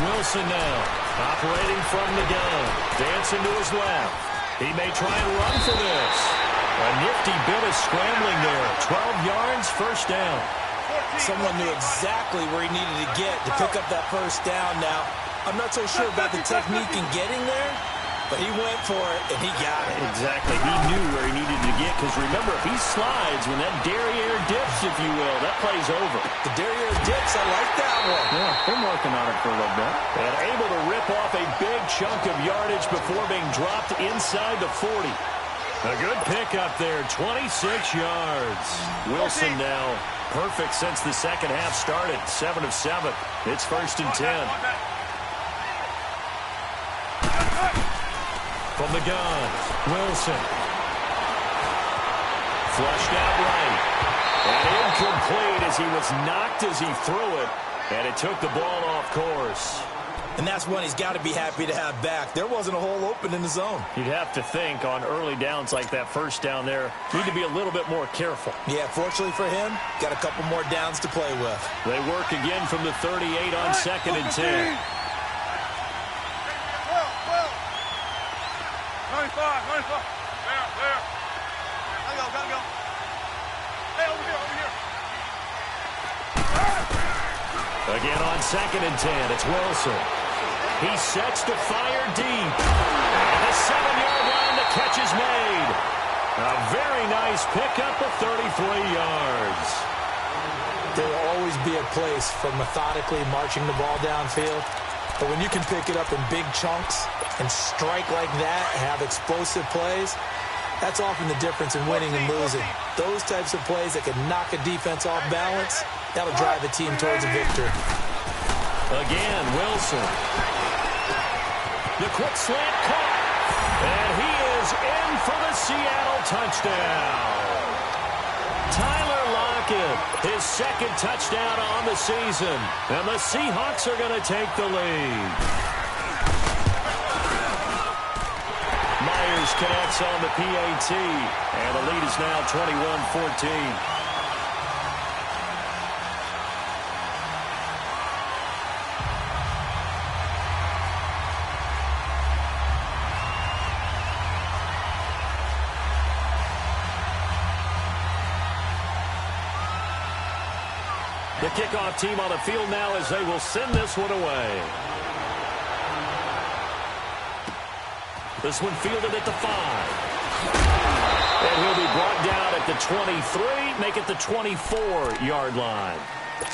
Wilson now, operating from the gun. Dancing to his left. He may try and run for this. A nifty bit of scrambling there. 12 yards, first down. Someone knew exactly where he needed to get to pick up that first down now. I'm not so sure about the technique in getting there, but he went for it, and he got it. Exactly. He knew where he needed to get, because remember, if he slides, when that derriere dips, if you will, that play's over. The derriere dips, I like that one. Yeah, been working on it for a little bit. And able to rip off a big chunk of yardage before being dropped inside the 40. A good pickup there, 26 yards. Wilson now perfect since the second half started, 7 of 7. It's 1st and 10. From the gun, Wilson. Flushed out right. And incomplete as he was knocked as he threw it. And it took the ball off course. And that's one he's got to be happy to have back. There wasn't a hole open in the zone. You'd have to think on early downs like that first down there, need to be a little bit more careful. Yeah, fortunately for him, got a couple more downs to play with. They work again from the 38 on 2nd and 10. 95. There. Gotta go. Hey, over here. Again on 2nd and 10, it's Wilson. He sets to fire deep. And the 7-yard line, the catch is made. A very nice pickup of 33 yards. There will always be a place for methodically marching the ball downfield. But when you can pick it up in big chunks and strike like that, have explosive plays, that's often the difference in winning and losing. Those types of plays that can knock a defense off balance, that'll drive a team towards a victory. Again, Wilson. The quick slant caught. And he is in for the Seattle touchdown. Tyler Lockett, his 2nd touchdown on the season. And the Seahawks are going to take the lead. Myers connects on the PAT. And the lead is now 21-14. The kickoff team on the field now as they will send this one away. This one fielded at the 5. And he'll be brought down at the 23, make it the 24-yard line.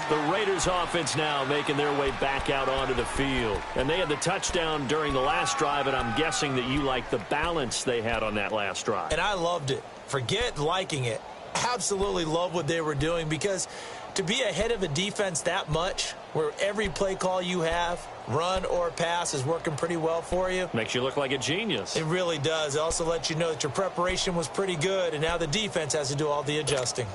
The Raiders offense now making their way back out onto the field. And they had the touchdown during the last drive, and I'm guessing that you like the balance they had on that last drive. And I loved it. Forget liking it. Absolutely love what they were doing, because to be ahead of a defense that much, where every play call you have, run or pass, is working pretty well for you. Makes you look like a genius. It really does. It also lets you know that your preparation was pretty good, and now the defense has to do all the adjusting.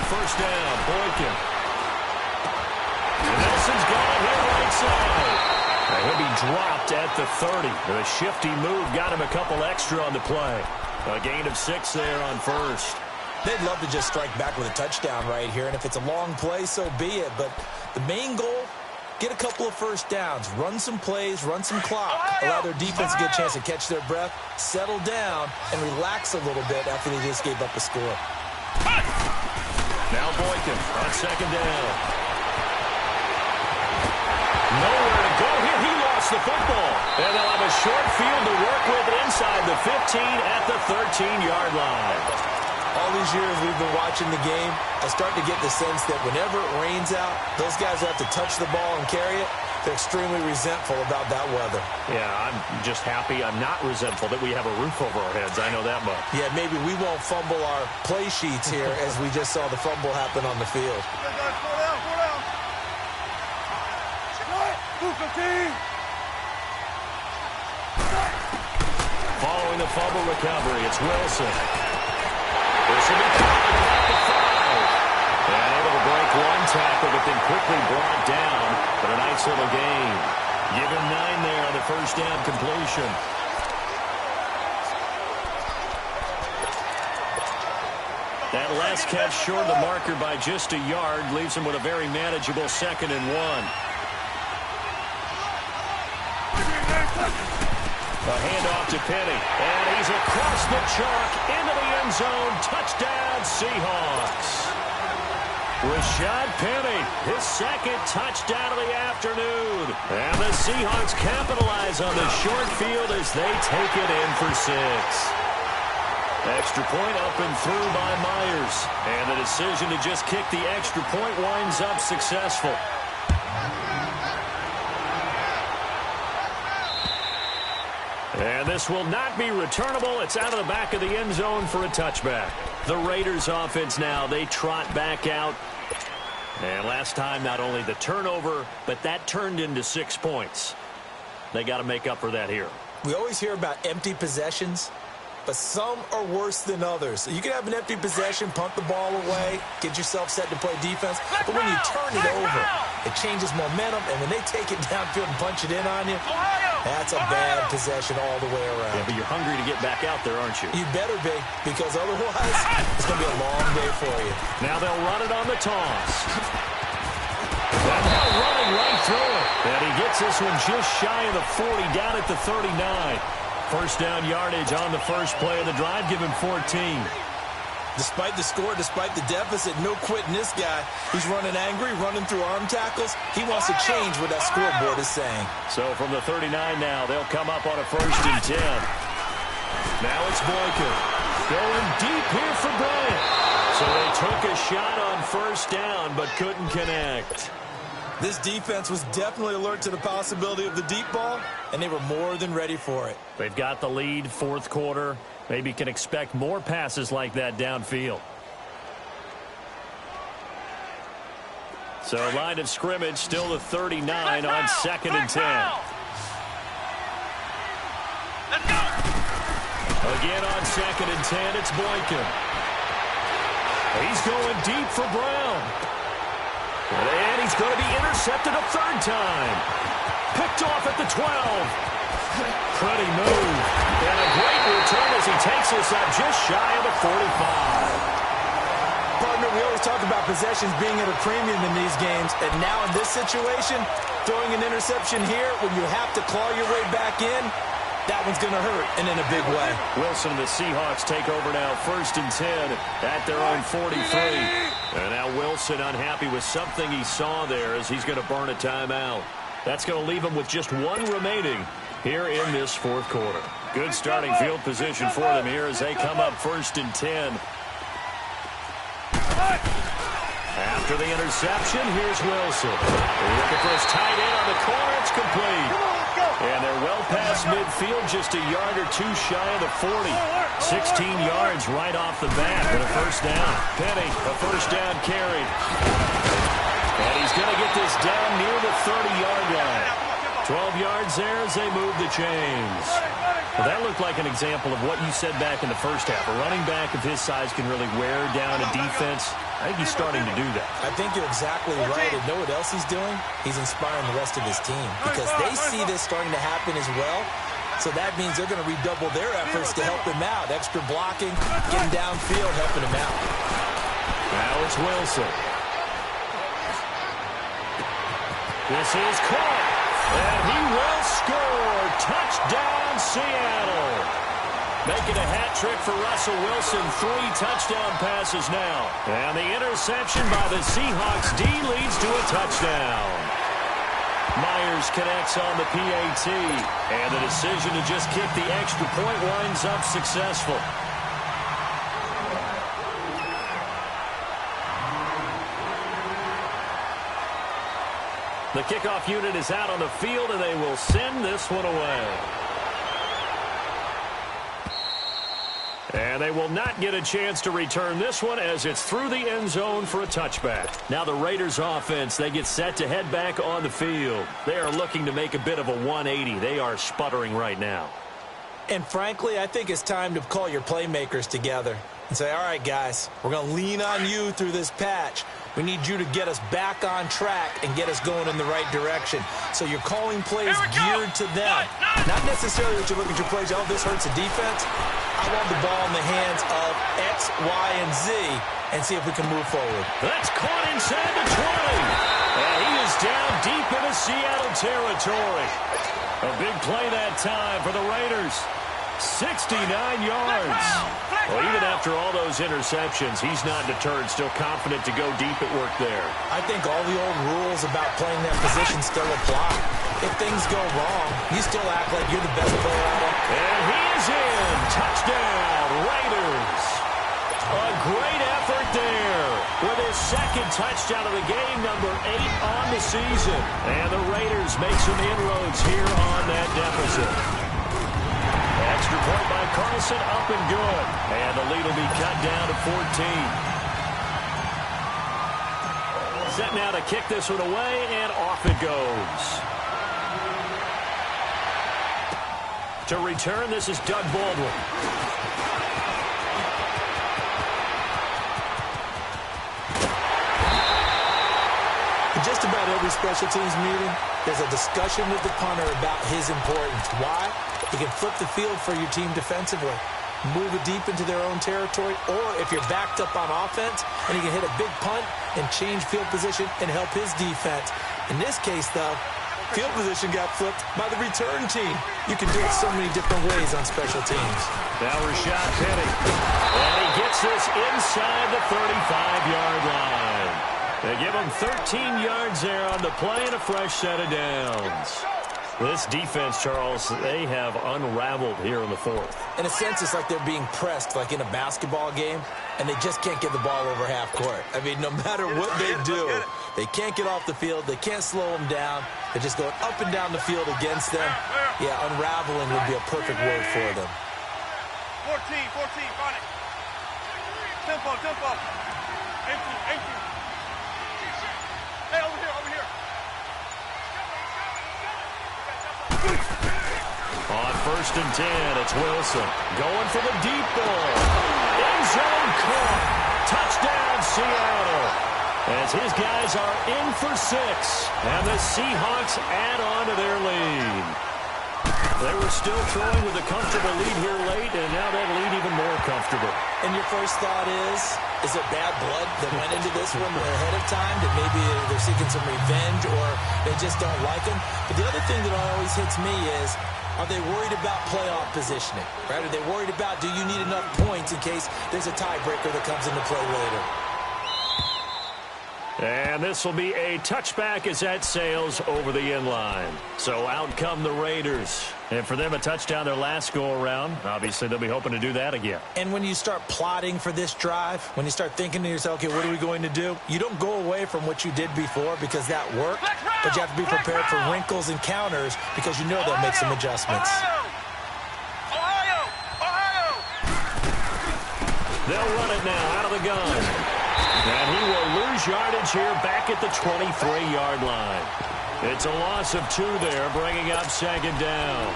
First down, Boykin. Nelson's got it here right side. And he'll be dropped at the 30. The shifty move got him a couple extra on the play. A gain of 6 there on first. They'd love to just strike back with a touchdown right here, and if it's a long play, so be it. But the main goal, get a couple of first downs, run some plays, run some clock, allow their defense to get a chance to catch their breath, settle down, and relax a little bit after they just gave up a score. Now Boykin on second down. Nowhere to go here. He lost the football. And they'll have a short field to work with inside the 15 at the 13-yard line. All these years we've been watching the game, I start to get the sense that whenever it rains out, those guys who have to touch the ball and carry it, they're extremely resentful about that weather. Yeah, I'm just happy I'm not resentful that we have a roof over our heads. I know that much. Yeah, maybe we won't fumble our play sheets here as we just saw the fumble happen on the field. Following the fumble recovery, it's Wilson. This will be caught at the 5. And able to break one tackle, but then quickly brought down. But a nice little gain. Give him 9 there on the first down completion. That last catch short of the marker by just a yard leaves him with a very manageable 2nd and 1. A handoff to Penny, and he's across the chalk into the end zone. Touchdown, Seahawks. Rashad Penny, his 2nd touchdown of the afternoon. And the Seahawks capitalize on the short field as they take it in for 6. Extra point up and through by Myers. And the decision to just kick the extra point winds up successful. And this will not be returnable. It's out of the back of the end zone for a touchback. The Raiders offense now, they trot back out. And last time, not only the turnover, but that turned into 6 points. They got to make up for that here. We always hear about empty possessions, but some are worse than others. You can have an empty possession, punt the ball away, get yourself set to play defense, but when you turn it over, it changes momentum, and when they take it downfield and punch it in on you, that's a bad possession all the way around. Yeah, but you're hungry to get back out there, aren't you? You better be, because otherwise, it's going to be a long day for you. Now they'll run it on the toss. And now running right through it. And he gets this one just shy of the 40, down at the 39. First down yardage on the first play of the drive. Give him 14. Despite the score, despite the deficit, no quitting this guy. He's running angry, running through arm tackles. He wants to change what that scoreboard is saying. So from the 39 now, they'll come up on a 1st and 10. Now it's Boykin. Going deep here for Bryant. So they took a shot on 1st down, but couldn't connect. This defense was definitely alert to the possibility of the deep ball, and they were more than ready for it. They've got the lead, 4th quarter. Maybe can expect more passes like that downfield. So line of scrimmage still the 39 on 2nd and 10. Again on 2nd and 10, it's Boykin. He's going deep for Brown. And he's going to be intercepted a 3rd time. Picked off at the 12. Pretty move. And a great return as he takes this up just shy of the 45. Partner, we always talk about possessions being at a premium in these games. And now in this situation, throwing an interception here when you have to claw your way back in, that one's going to hurt, and in a big way. Wilson and the Seahawks take over now, 1st and 10 at their own 43. And now Wilson unhappy with something he saw there as he's going to burn a timeout. That's going to leave him with just 1 remaining here in this 4th quarter. Good starting field position for them here as they come up 1st and 10. After the interception, here's Wilson. Looking for his tight end on the corner. It's complete. And they're well past midfield, just a yard or 2 shy of the 40. 16 yards right off the bat with a 1st down. Penny, a 1st down carry. And he's going to get this down near the 30-yard line. 12 yards there as they move the chains. Well, that looked like an example of what you said back in the first half. A running back of his size can really wear down a defense. I think he's starting to do that. I think you're exactly right. And know what else he's doing? He's inspiring the rest of his team because they see this starting to happen as well. So that means they're going to redouble their efforts to help him out. Extra blocking, getting downfield, helping him out. Now it's Wilson. This is caught. And he will score. Touchdown, Seattle. Making a hat trick for Russell Wilson. 3 touchdown passes now. And the interception by the Seahawks D leads to a touchdown. Myers connects on the PAT, and the decision to just kick the extra point winds up successful. The kickoff unit is out on the field, and they will send this one away. And they will not get a chance to return this one as it's through the end zone for a touchback. Now the Raiders offense, they get set to head back on the field. They are looking to make a bit of a 180. They are sputtering right now. And frankly, I think it's time to call your playmakers together and say, all right, guys, we're going to lean on you through this patch. We need you to get us back on track and get us going in the right direction. So you're calling plays geared to them. Not necessarily that you look at your plays, oh, this hurts the defense. I want the ball in the hands of X, Y, and Z and see if we can move forward. That's caught inside the 20. And he is down deep into Seattle territory. A big play that time for the Raiders. 69 yards. Well, even after all those interceptions, he's not deterred, still confident to go deep at work there. I think all the old rules about playing that position still apply. If things go wrong, you still act like you're the best player out there. And he is in. Touchdown, Raiders. A great effort there with his second touchdown of the game, number 8 on the season. And the Raiders make some inroads here on that deficit. Extra point by Carlson, up and good. And the lead will be cut down to 14. Set now to kick this one away, and off it goes. To return, this is Doug Baldwin. In just about every special teams meeting, there's a discussion with the punter about his importance. Why? He can flip the field for your team defensively, move it deep into their own territory, or if you're backed up on offense, and he can hit a big punt and change field position and help his defense. In this case, though, field position got flipped by the return team. You can do it so many different ways on special teams. Now Rashad Penny. And he gets this inside the 35-yard line. They give him 13 yards there on the play and a fresh set of downs. This defense, Charles, they have unraveled here in the fourth. In a sense, it's like they're being pressed, like in a basketball game, and they just can't get the ball over half court. I mean, no matter what they do, they can't get off the field. They can't slow them down. They're just going up and down the field against them. Yeah, unraveling would be a perfect word for them. 14, find it. Tempo. Empty. Hey, over here. On 1st and 10, it's Wilson. Going for the deep ball. End zone caught. Touchdown, Seattle. As his guys are in for 6. And the Seahawks add on to their lead. They were still throwing with a comfortable lead here late, and now that lead even more comfortable. And your first thought is it bad blood that went into this one ahead of time, that maybe they're seeking some revenge or they just don't like him? But the other thing that always hits me is, are they worried about playoff positioning? Right? Are they worried about, do you need enough points in case there's a tiebreaker that comes into play later? And this will be a touchback as that sails over the end line. So out come the Raiders. And for them, a touchdown their last go-around. Obviously, they'll be hoping to do that again. And when you start plotting for this drive, when you start thinking to yourself, okay, what are we going to do? You don't go away from what you did before because that worked. But you have to be prepared for wrinkles and counters because you know they'll make some adjustments. Ohio! They'll run it now out of the gun. And he will lose yardage here back at the 23-yard line. It's a loss of 2 there, bringing up 2nd down.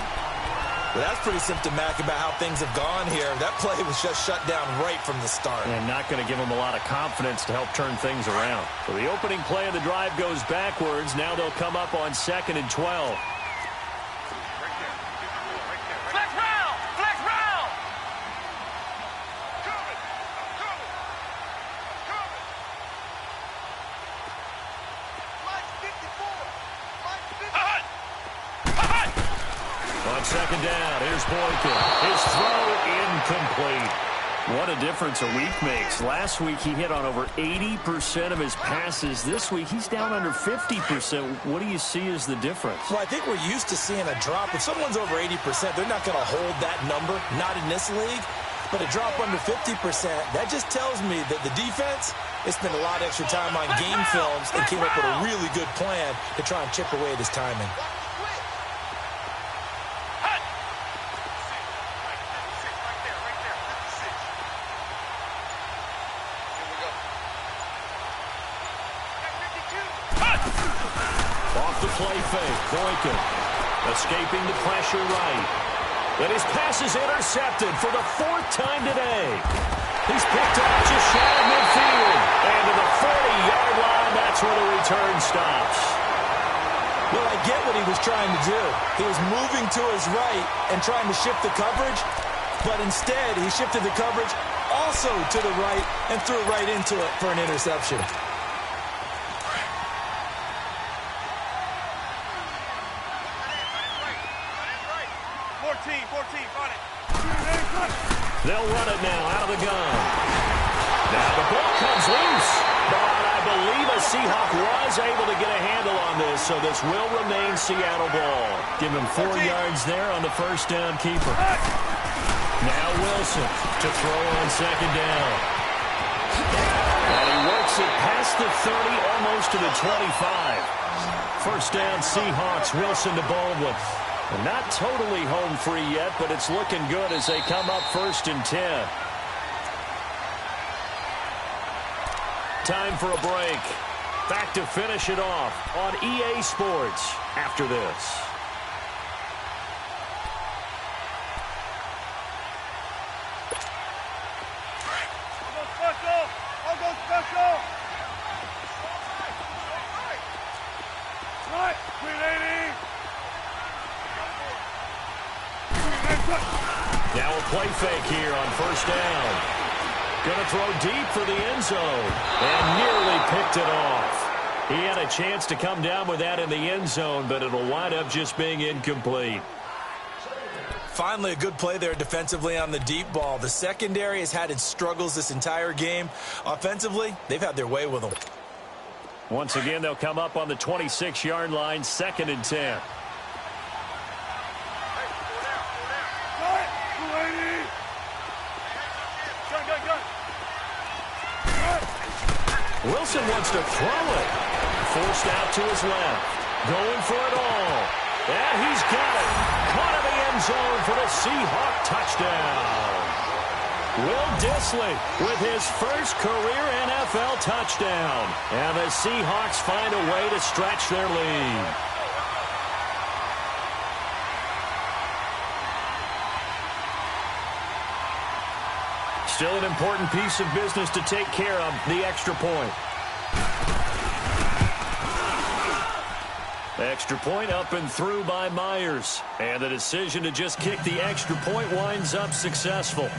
Well, that's pretty symptomatic about how things have gone here. That play was just shut down right from the start. And not going to give them a lot of confidence to help turn things around. So the opening play of the drive goes backwards. Now they'll come up on 2nd and 12. On 2nd down, here's Boykin. His throw incomplete. What a difference a week makes. Last week he hit on over 80% of his passes. This week he's down under 50%. What do you see as the difference? Well, I think we're used to seeing a drop. If someone's over 80%, they're not going to hold that number, not in this league. But a drop under 50%, that just tells me that the defense, they spent a lot of extra time on game films and came up with a really good plan to try and chip away at his timing. Off the play fake, Boykin escaping the pressure right. And his pass is intercepted for the 4th time today. He's picked off just shy of midfield. And to the 40-yard line, that's where the return stops. Well, I get what he was trying to do. He was moving to his right and trying to shift the coverage, but instead he shifted the coverage also to the right and threw right into it for an interception. They'll run it now out of the gun. Now the ball comes loose. But I believe a Seahawk was able to get a handle on this, so this will remain Seattle ball. Give him 4 yards there on the first down keeper. Now Wilson to throw on second down. And he works it past the 30, almost to the 25. First down Seahawks, Wilson to Baldwin. Not totally home free yet, but it's looking good as they come up 1st and 10. Time for a break. Back to finish it off on EA Sports after this. I'll go special! Right, 380! Now a play fake here on first down. Going to throw deep for the end zone. And nearly picked it off. He had a chance to come down with that in the end zone, but it'll wind up just being incomplete. Finally, a good play there defensively on the deep ball. The secondary has had its struggles this entire game. Offensively, they've had their way with them. Once again, they'll come up on the 26-yard line, 2nd and 10. Wilson wants to throw it. Forced out to his left. Going for it all. And he's got it. Caught in the end zone for the Seahawk touchdown. Will Dissly with his first career NFL touchdown. And the Seahawks find a way to stretch their lead. Still an important piece of business to take care of, the extra point. Extra point up and through by Myers. And the decision to just kick the extra point winds up successful.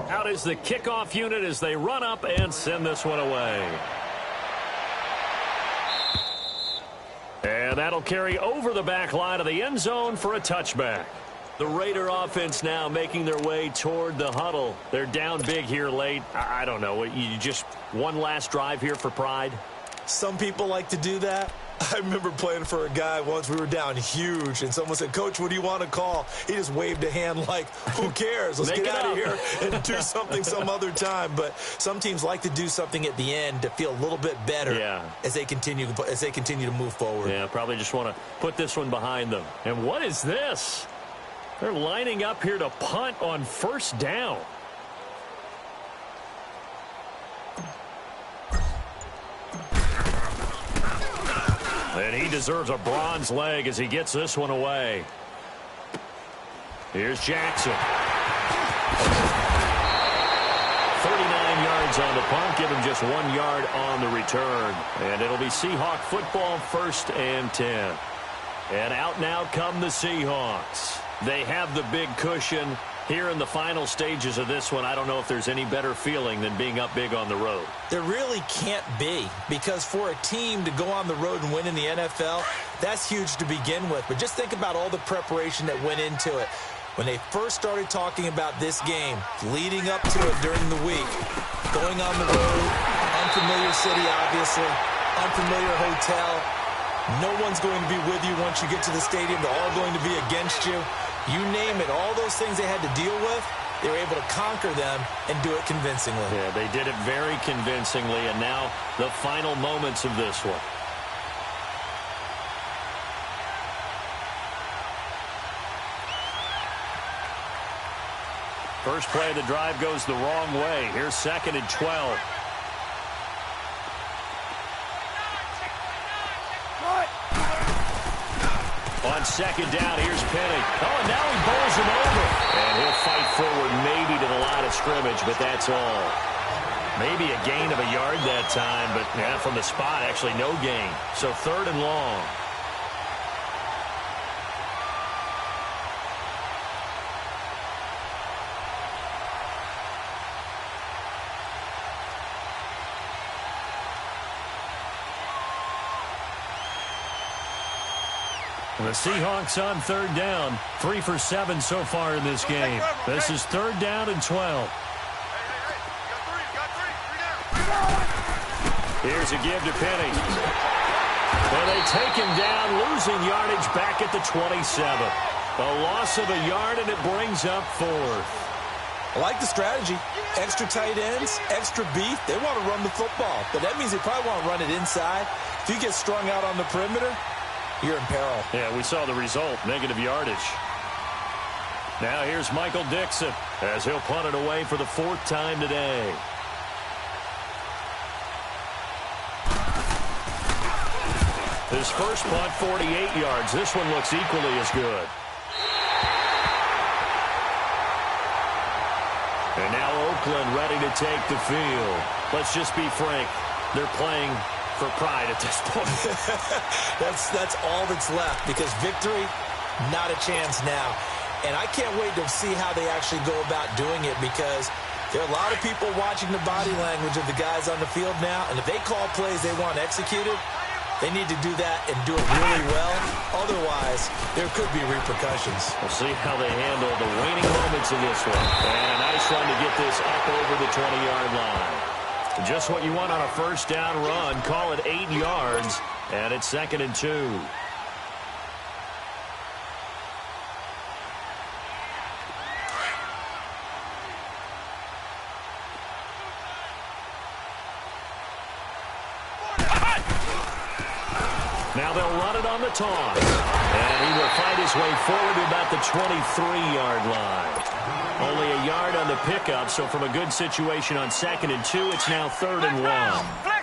Out is the kickoff unit as they run up and send this one away. And that'll carry over the back line of the end zone for a touchback. The Raider offense now making their way toward the huddle. They're down big here late. I don't know. You just one last drive here for pride? Some people like to do that. I remember playing for a guy once. We were down huge, and someone said, "Coach, what do you want to call?" He just waved a hand like, who cares? Let's get out of here and do something some other time. But some teams like to do something at the end to feel a little bit better as they continue to move forward. Yeah, probably just want to put this one behind them. And what is this? They're lining up here to punt on first down. And he deserves a bronze leg as he gets this one away. Here's Jackson. 39 yards on the punt. Give him just 1 yard on the return. And it'll be Seahawk football, 1st and 10. And out now come the Seahawks. They have the big cushion. Here in the final stages of this one, I don't know if there's any better feeling than being up big on the road. There really can't be, because for a team to go on the road and win in the NFL, that's huge to begin with. But just think about all the preparation that went into it. When they first started talking about this game, leading up to it during the week, going on the road, unfamiliar city, obviously, unfamiliar hotel. No one's going to be with you once you get to the stadium. They're all going to be against you. You name it, all those things they had to deal with, they were able to conquer them and do it convincingly. Yeah, they did it very convincingly, and now the final moments of this one. First play of the drive goes the wrong way. Here's 2nd and 12. On 2nd down, here's Penny. Oh, and now he bowls him over. And he'll fight forward maybe to the line of scrimmage, but that's all. Maybe a gain of a yard that time, but yeah, from the spot, actually no gain. So 3rd and long. The Seahawks on 3rd down. 3 for 7 so far in this game. This is 3rd down and 12. Here's a give to Penny. Well, they take him down, losing yardage back at the 27. A loss of a yard, and it brings up 4th. I like the strategy. Extra tight ends, extra beef. They want to run the football, but that means they probably want to run it inside. If you get strung out on the perimeter, you're in peril. Yeah, we saw the result, negative yardage. Now here's Michael Dixon as he'll punt it away for the 4th time today. His first punt, 48 yards. This one looks equally as good. And now Oakland ready to take the field. Let's just be frank. They're playing for pride at this point. That's all that's left, because victory, not a chance now. And I can't wait to see how they actually go about doing it, because there are a lot of people watching the body language of the guys on the field now, and if they call plays they want executed, they need to do that and do it really well. Otherwise, there could be repercussions. We'll see how they handle the waning moments of this one. And a nice run to get this up over the 20-yard line. Just what you want on a first down run. Call it 8 yards, and it's 2nd and 2. Now they'll run it on the toss. And he will fight his way forward to about the 23-yard line. Only a yard on the pickup, so from a good situation on 2nd and 2, it's now 3rd and 1.